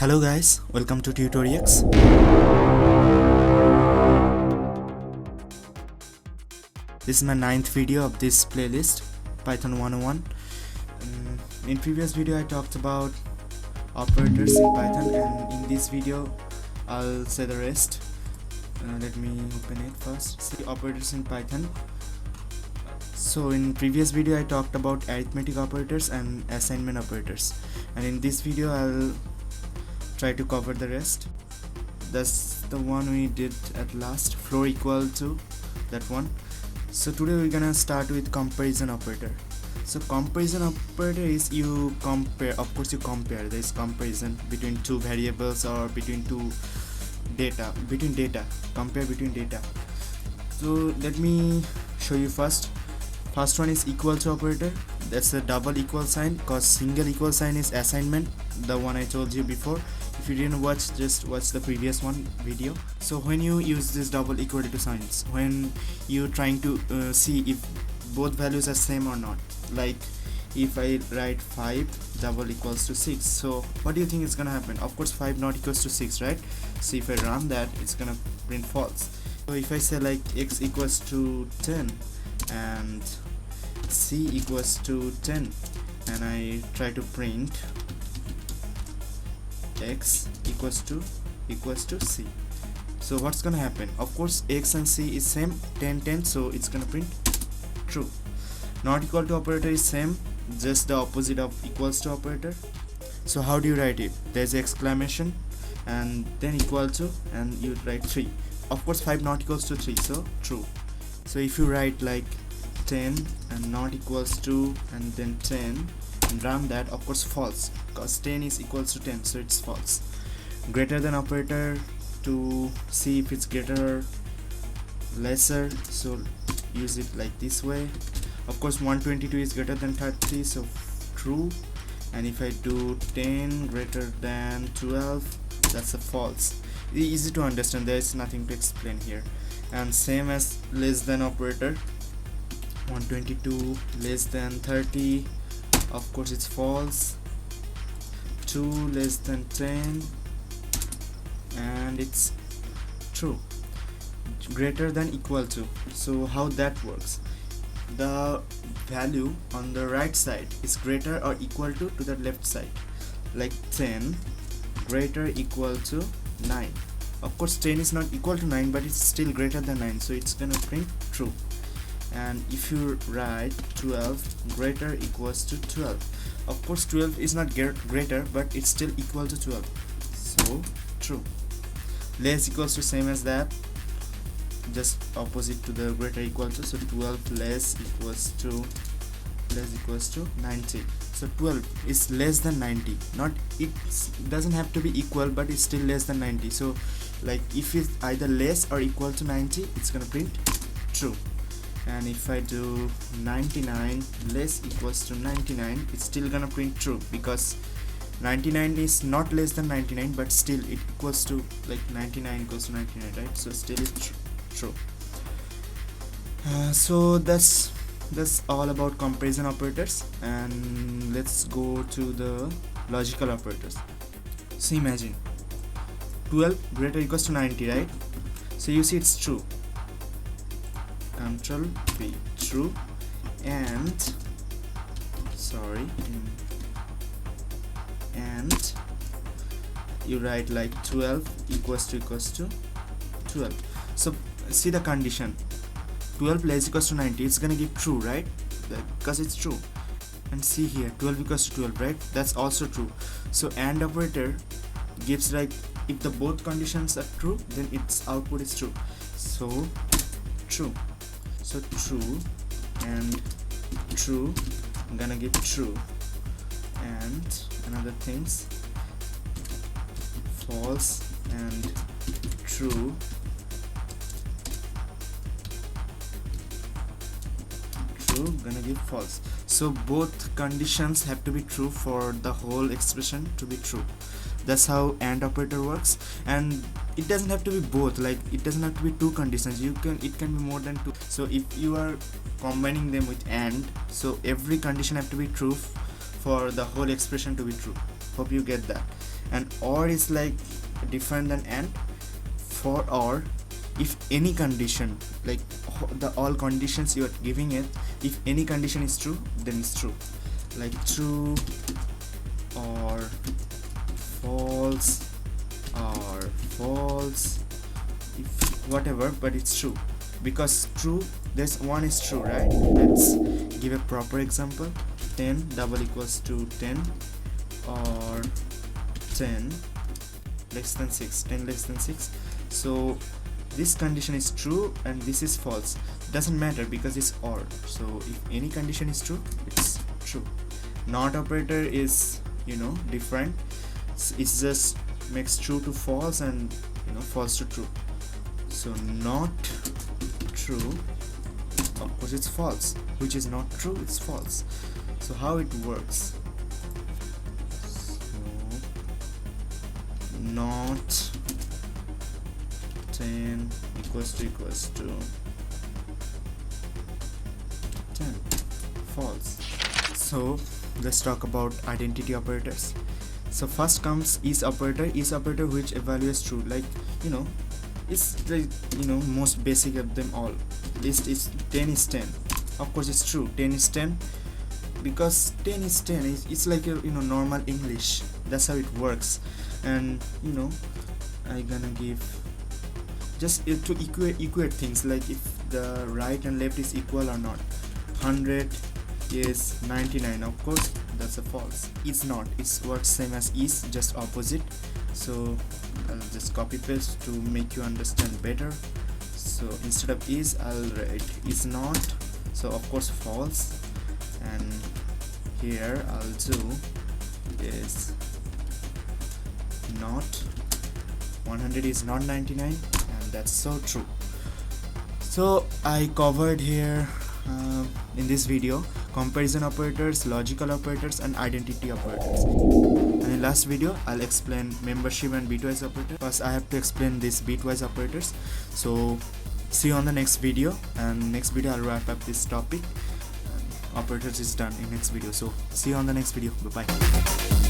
Hello guys, welcome to TUTORIEX. This is my 9th video of this playlist, Python 101. In previous video I talked about operators in Python, and in this video I'll say the rest. Let me open it first. See operators in Python. So in previous video I talked about arithmetic operators and assignment operators, and in this video I'll try to cover the rest. That's the one we did at last, floor equal to, that one. So today we're gonna start with comparison operator. So comparison operator is you compare, of course you compare, there is comparison between two variables or between two data, compare between data. So let me show you first one is equal to operator. That's a double equal sign, cause single equal sign is assignment, the one I told you before. If you didn't watch, just watch the previous one video. So when you use this double equal to signs, when you trying to see if both values are same or not, like if I write 5 double equals to 6, so what do you think is gonna happen? Of course 5 not equals to 6, right? So if I run that, it's gonna print false. So if I say like x equals to 10 and c equals to 10, and I try to print x equals to c, so what's gonna happen? Of course x and c is same, 10 10, so it's gonna print true. Not equal to operator is same, just the opposite of equals to operator. So how do you write it? There's exclamation and then equal to, and you write 3. Of course 5 not equals to 3, so true. So if you write like 10 and not equals to and then 10 and run that, of course false, because 10 is equals to 10, so it's false. Greater than operator, to see if it's greater or lesser, so use it like this way. Of course 122 is greater than 30, so true. And if I do 10 greater than 12, that's a false. Easy to understand, there is nothing to explain here. And same as less than operator, 122 less than 30, of course it's false. 2 less than 10, and it's true. Greater than equal to, so how that works? The value on the right side is greater or equal to the left side, like 10 greater equal to 9. Of course 10 is not equal to 9, but it's still greater than 9, so it's gonna print true. And if you write 12 greater equals to 12, of course 12 is not greater, but it's still equal to 12, so true. Less equals to, same as that, just opposite to the greater equal to, so 12 less equals to 90. So 12 is less than 90, not, it doesn't have to be equal, but it's still less than 90. So like if it's either less or equal to 90, it's gonna print true. And if I do 99 less equals to 99, it's still gonna print true, because 99 is not less than 99, but still it equals to, like 99 equals to 99, right? So still it's true. So that's all about comparison operators, and let's go to the logical operators. So imagine 12 greater equals to 90, right? So you see it's true. Control V, true. And and you write like 12 equals to 12. So see the condition, 12 less equals to 90, it's gonna give true, right? Because it's true. And see here, 12 equals to 12, right? That's also true. So AND operator gives, like, if the both conditions are true, then its output is true. So true. So true and true, I'm gonna give true. And another things, false and true, gonna give false. So both conditions have to be true for the whole expression to be true. That's how AND operator works. And it doesn't have to be both, like it doesn't have to be two conditions, it can be more than two. So if you are combining them with AND, so every condition have to be true for the whole expression to be true. Hope you get that. and OR is like different than AND. For OR, if any condition, like the all conditions you are giving it, if any condition is true, then it's true, like true or false or false, if whatever, but it's true, because true, there's one is true, right? Let's give a proper example. 10 double equals to 10, or 10 less than 6, 10 less than 6. So this condition is true and this is false. Doesn't matter because it's OR. So if any condition is true, it's true. NOT operator is, you know, different. It's just makes true to false and, you know, false to true. So not true, of course it's false. Which is not true, it's false. So how it works? So not 10 equals to 10, false. So let's talk about identity operators. So first comes is operator which evaluates true, like, you know, it's like, you know, most basic of them all. List is 10 is 10, of course it's true. 10 is 10 because 10 is 10. It's like a, you know, normal English. That's how it works. And, you know, I'm gonna give just to equate things, like if the right and left is equal or not. 100 is 99, of course that's a false. It's not, it's works same as is, just opposite. So I'll just copy paste to make you understand better. So instead of is, I'll write is not, so of course false. And here I'll do is not 100 is not 99, and that's so true. So I covered here in this video comparison operators, logical operators, and identity operators. And in last video I'll explain membership and bitwise operators. First I have to explain these bitwise operators. So see you on the next video, and next video I'll wrap up this topic. Operators is done in next video. So see you on the next video. Bye bye.